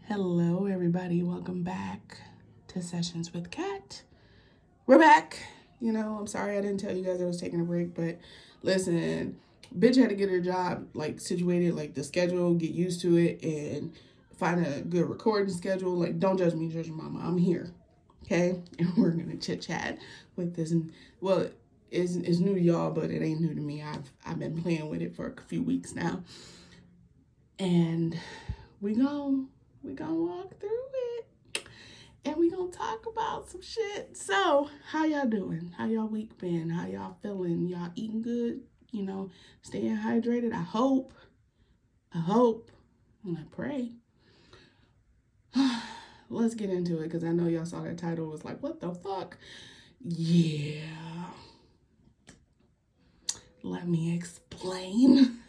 Hello, everybody. Welcome back to Sessions with Kat. We're back. I'm sorry I didn't tell you guys I was taking a break, but listen, bitch had to get her job situated, the schedule, get used to it, and find a good recording schedule. Don't judge me, judge your mama. I'm here, okay? And we're gonna chit chat with this. And well, it's new to y'all, but it ain't new to me. I've been playing with it for a few weeks now, and we gonna walk through it, and we gonna talk about some shit. So, how y'all doing? How y'all week been? How y'all feeling? Y'all eating good? Staying hydrated? I hope, and I pray. Let's get into it, because I know y'all saw that title was like, what the fuck? Yeah. Let me explain.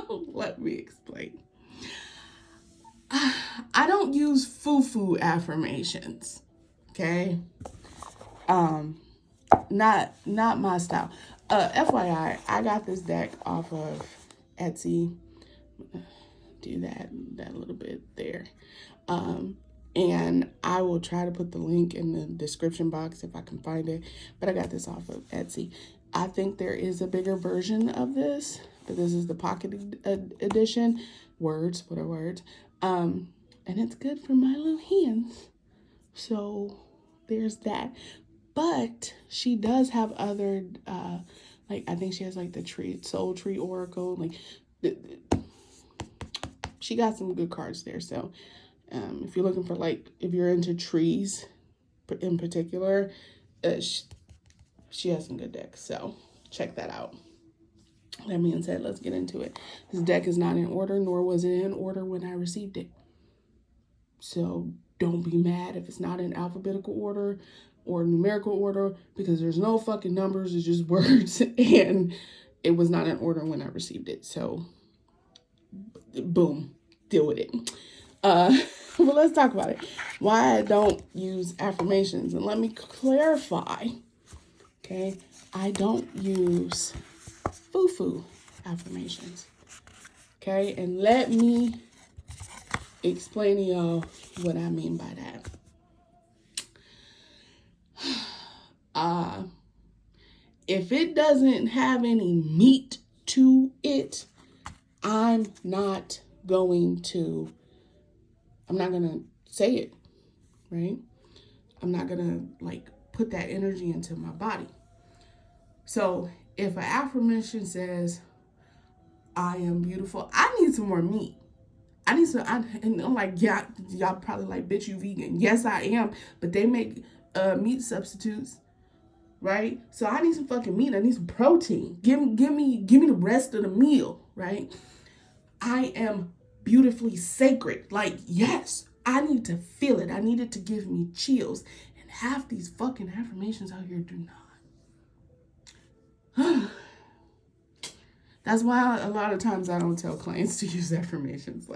Let me explain. I don't use foo-foo affirmations, okay? Not my style. FYI, I got this deck off of Etsy. Do that little bit there. And I will try to put the link in the description box if I can find it. But I got this off of Etsy. I think there is a bigger version of this, but this is the pocket edition. Words, what are words? And it's good for my little hands. So there's that. But she does have other, I think she has the soul tree oracle. She got some good cards there. So if you're looking for if you're into trees in particular, she has some good decks. So check that out. That being said, let's get into it. This deck is not in order, nor was it in order when I received it. So don't be mad if it's not in alphabetical order or numerical order, because there's no fucking numbers, it's just words, and it was not in order when I received it. So boom, deal with it. But let's talk about it. Why I don't use affirmations. And let me clarify, okay? I don't use foo-foo affirmations, okay? And let me explain to y'all what I mean by that. If it doesn't have any meat to it, I'm not going to say it, right? I'm not gonna put that energy into my body. So if an affirmation says, I am beautiful, I need some more meat. And I'm like, yeah, y'all probably like, bitch, you vegan. Yes, I am. But they make meat substitutes, right? So I need some fucking meat. I need some protein. Give me the rest of the meal, right? I am beautifully sacred. Yes, I need to feel it. I need it to give me chills. And half these fucking affirmations out here do not. That's why a lot of times I don't tell clients to use affirmations,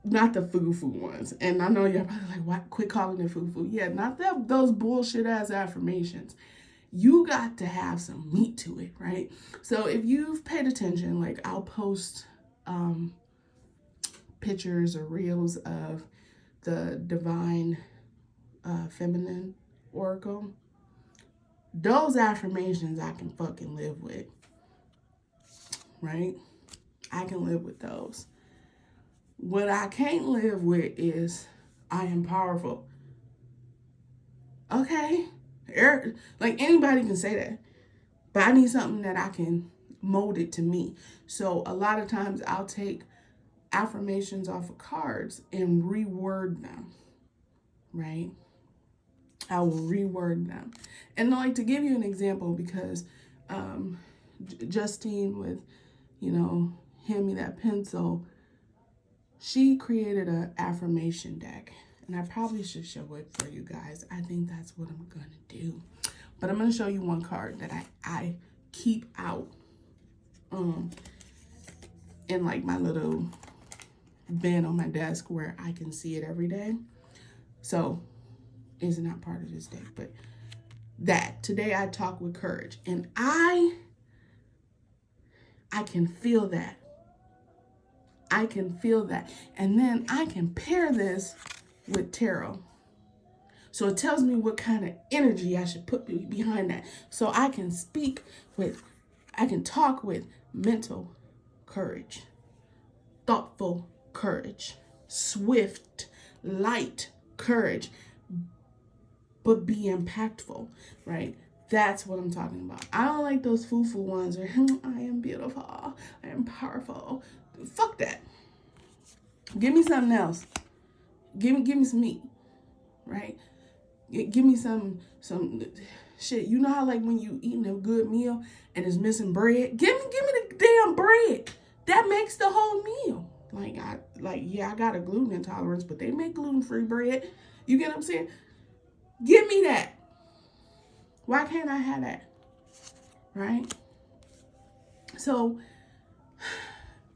not the foo-foo ones. And I know y'all probably why quit calling it foo-foo. Yeah, not those bullshit ass affirmations. You got to have some meat to it, right? So if you've paid attention, I'll post pictures or reels of the divine feminine oracle. Those affirmations I can fucking live with. Right? I can live with those. What I can't live with is, I am powerful. Okay. Anybody can say that. But I need something that I can mold it to me. So a lot of times I'll take affirmations off of cards and reword them. Right? I will reword them. And to give you an example, because Justine with hand me that pencil, she created an affirmation deck, and I probably should show it for you guys. I think that's what I'm gonna do. But I'm gonna show you one card that I keep out in my little bin on my desk where I can see it every day. So it's not part of this deck, but today I talk with courage, and I can feel that. I can feel that. And then I can pair this with tarot. So it tells me what kind of energy I should put behind that. So I can I can talk with mental courage, thoughtful courage, swift, light courage, but be impactful, right? That's what I'm talking about. I don't like those foo-foo ones where I am beautiful, I am powerful. Fuck that. Give me something else. Give me some meat, right? Give me some shit. You know how like when you eating a good meal and it's missing bread? Give me the damn bread. That makes the whole meal. I got a gluten intolerance, but they make gluten-free bread. You get what I'm saying? Give me that. Why can't I have that? Right? So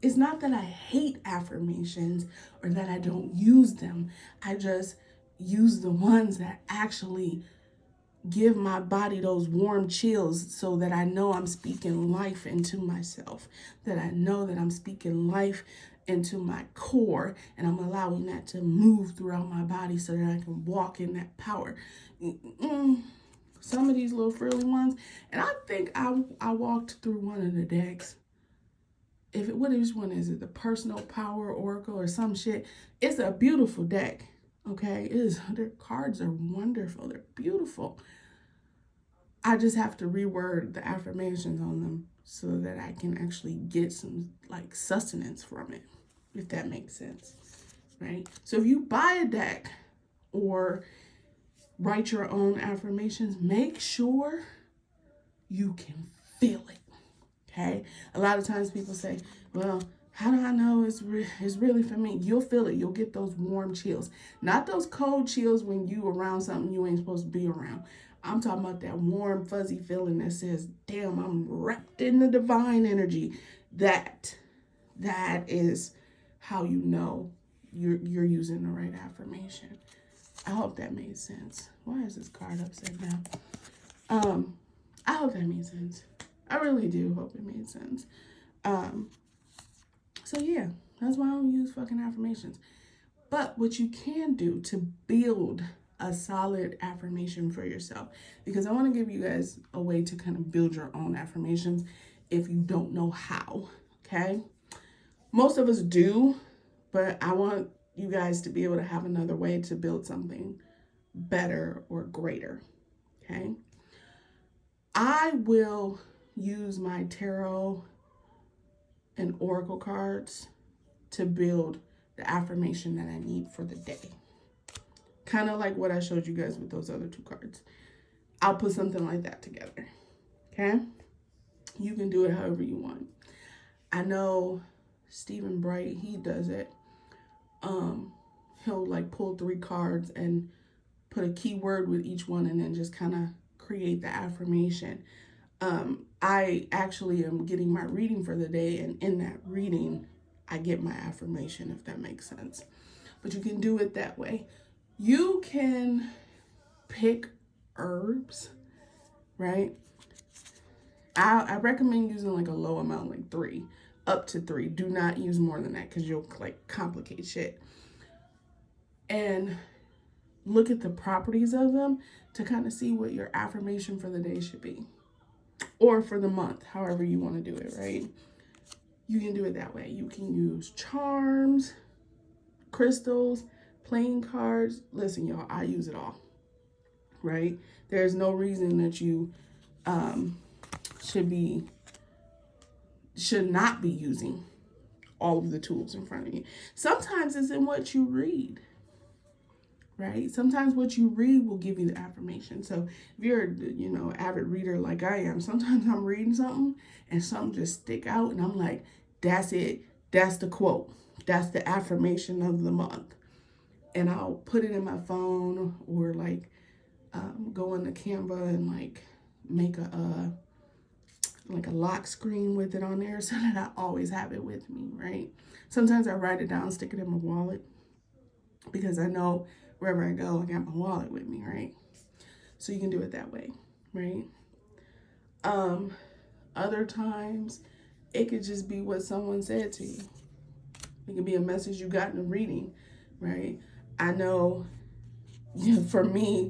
it's not that I hate affirmations or that I don't use them. I just use the ones that actually give my body those warm chills so that I know I'm speaking life into myself, that I know that I'm speaking life into my core, and I'm allowing that to move throughout my body so that I can walk in that power. Some of these little frilly ones, and I think I walked through one of the decks. Which one is it? The Personal Power Oracle or some shit. It's a beautiful deck. Okay, their cards are wonderful. They're beautiful. I just have to reword the affirmations on them so that I can actually get some like sustenance from it, if that makes sense, right? So if you buy a deck or write your own affirmations, make sure you can feel it, okay? A lot of times people say, well, how do I know it's really for me? You'll feel it. You'll get those warm chills. Not those cold chills when you around something you ain't supposed to be around. I'm talking about that warm, fuzzy feeling that says, damn, I'm wrapped in the divine energy. That is how you know you're using the right affirmation. I hope that made sense. Why is this card upside down? I hope that made sense. I really do hope it made sense. So yeah, that's why I don't use fucking affirmations. But what you can do to build a solid affirmation for yourself, because I want to give you guys a way to kind of build your own affirmations if you don't know how, okay? Most of us do, but I want you guys to be able to have another way to build something better or greater, okay? I will use my tarot and oracle cards to build the affirmation that I need for the day. Kind of like what I showed you guys with those other two cards. I'll put something like that together, okay? You can do it however you want. I know Stephen Bright, he does it. He'll like pull 3 cards and put a keyword with each one and then just kind of create the affirmation. I actually am getting my reading for the day, and in that reading, I get my affirmation, if that makes sense. But you can do it that way. You can pick herbs, right? I recommend using like a low amount, like 3, up to 3. Do not use more than that because you'll like complicate shit. And look at the properties of them to kind of see what your affirmation for the day should be. Or for the month, however you want to do it, right? You can do it that way. You can use charms, crystals, playing cards. Listen, y'all, I use it all, right? There's no reason that you should not be using all of the tools in front of you. Sometimes it's in what you read, right? Sometimes what you read will give you the affirmation. So if you're a, avid reader like I am, sometimes I'm reading something and something just stick out and I'm like, that's it. That's the quote. That's the affirmation of the month. And I'll put it in my phone or like go into Canva and like make a lock screen with it on there so that I always have it with me, right? Sometimes I write it down, stick it in my wallet because I know wherever I go, I got my wallet with me, right? So you can do it that way, right? Other times, it could just be what someone said to you. It can be a message you got in a reading, right? I know for me,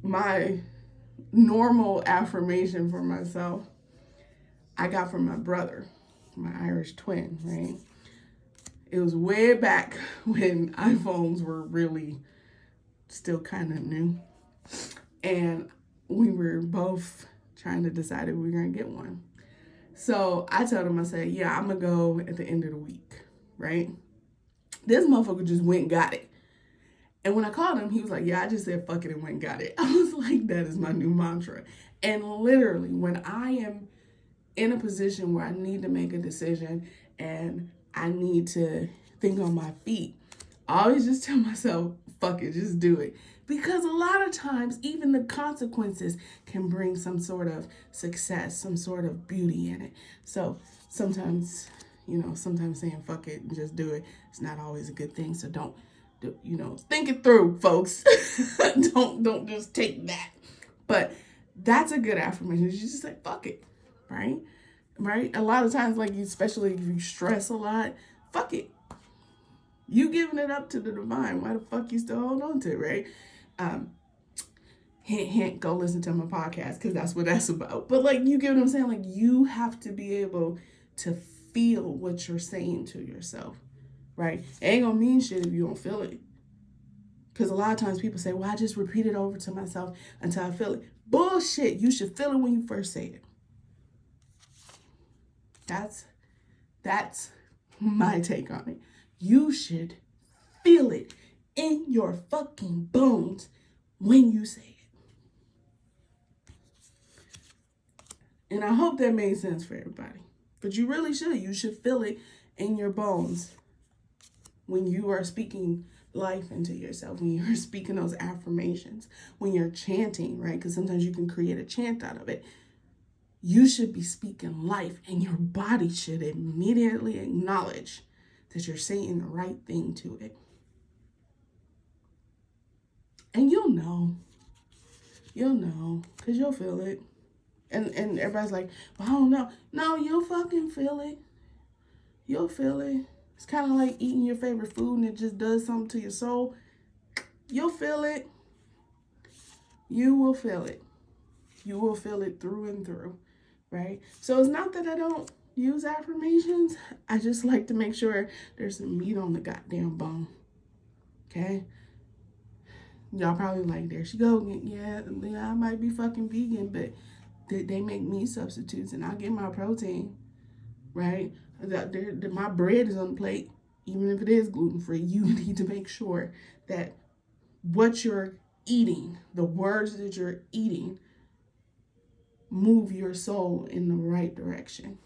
my normal affirmation for myself, I got from my brother, my Irish twin, right? It was way back when iPhones were really still kind of new. And we were both trying to decide if we were going to get one. So I told him, I said, yeah, I'm going to go at the end of the week, right? This motherfucker just went and got it. And when I called him, he was like, yeah, I just said fuck it and went and got it. I was like, that is my new mantra. And literally, when I am in a position where I need to make a decision and I need to think on my feet, I always just tell myself, fuck it, just do it. Because a lot of times, even the consequences can bring some sort of success, some sort of beauty in it. So sometimes, sometimes saying fuck it and just do it, it's not always a good thing. So don't, think it through, folks. don't just take that. But that's a good affirmation. You just say fuck it, right? Right? A lot of times, like, especially if you stress a lot, fuck it. You giving it up to the divine. Why the fuck you still hold on to it, right? Hint, hint, go listen to my podcast because that's what that's about. But, like, you get what I'm saying? Like, you have to be able to feel what you're saying to yourself, right? It ain't gonna mean shit if you don't feel it. Because a lot of times people say, well, I just repeat it over to myself until I feel it. Bullshit. You should feel it when you first say it. That's my take on it. You should feel it in your fucking bones when you say it. And I hope that made sense for everybody. But you really should. You should feel it in your bones when you are speaking life into yourself, when you're speaking those affirmations, when you're chanting, right? Because sometimes you can create a chant out of it. You should be speaking life, and your body should immediately acknowledge that you're saying the right thing to it. And you'll know, because you'll feel it. And everybody's like, well, I don't know. No, you'll fucking feel it. You'll feel it. It's kind of like eating your favorite food and it just does something to your soul. You'll feel it. You will feel it. You will feel it through and through, right? So it's not that I don't use affirmations. I just like to make sure there's some meat on the goddamn bone, okay? Y'all probably like, there she go. Yeah, I might be fucking vegan, but they make meat substitutes and I get my protein, right? My bread is on the plate, even if it is gluten-free. You need to make sure that what you're eating, the words that you're eating, move your soul in the right direction.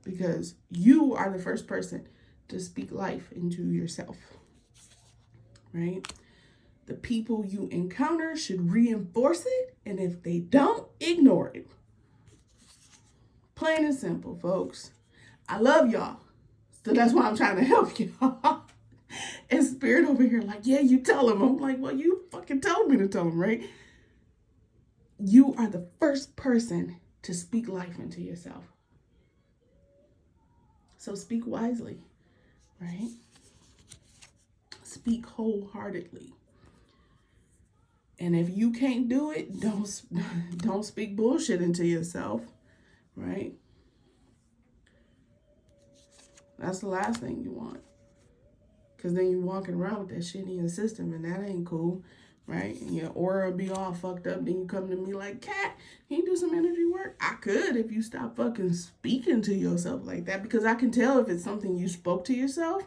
Because you are the first person to speak life into yourself, right? The people you encounter should reinforce it, and if they don't, ignore it. Plain and simple, folks. I love y'all. So that's why I'm trying to help y'all. And Spirit over here like, yeah, you tell them. I'm like, well, you fucking told me to tell them, right? You are the first person to speak life into yourself. So speak wisely, right? Speak wholeheartedly. And if you can't do it, don't speak bullshit into yourself, right? That's the last thing you want. Because then you're walking around with that shit in your system, and that ain't cool, right? And your aura be all fucked up. Then you come to me like, Kat, can you do some energy work? I could if you stop fucking speaking to yourself like that. Because I can tell if it's something you spoke to yourself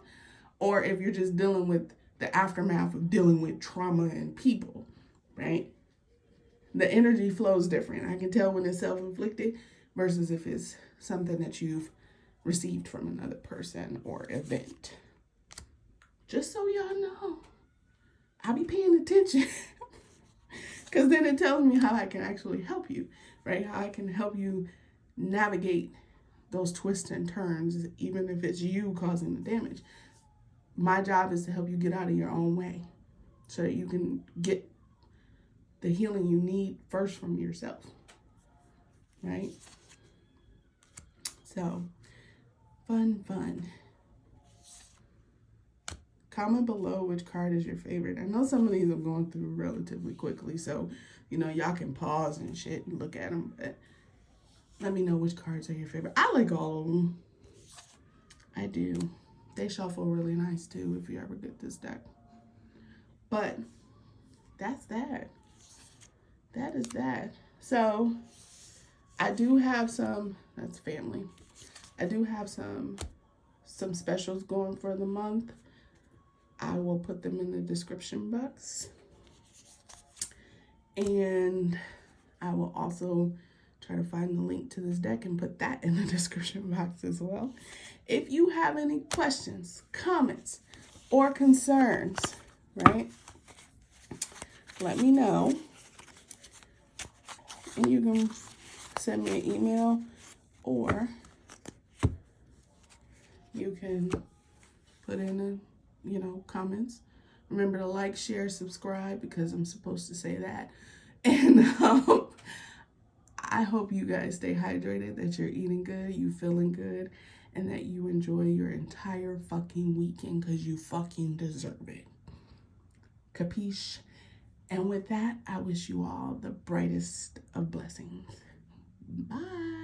or if you're just dealing with the aftermath of dealing with trauma and people, right? The energy flows different. I can tell when it's self-inflicted versus if it's something that you've received from another person or event. Just so y'all know, I be paying attention because then it tells me how I can actually help you, right? How I can help you navigate those twists and turns, even if it's you causing the damage. My job is to help you get out of your own way so that you can get the healing you need first from yourself, right? So, fun. Comment below which card is your favorite. I know some of these I'm going through relatively quickly, so, y'all can pause and shit and look at them, but let me know which cards are your favorite. I like all of them. I do. They shuffle really nice, too, if you ever get this deck. But that's that. That is that. So, I do have some, that's family. I do have some specials going for the month. I will put them in the description box. And I will also try to find the link to this deck and put that in the description box as well. If you have any questions, comments, or concerns, right, let me know. And you can send me an email, or you can put in comments. Remember to like, share, subscribe, because I'm supposed to say that. And I hope you guys stay hydrated, that you're eating good, you feeling good, and that you enjoy your entire fucking weekend, because you fucking deserve it. Capiche? And with that, I wish you all the brightest of blessings. Bye.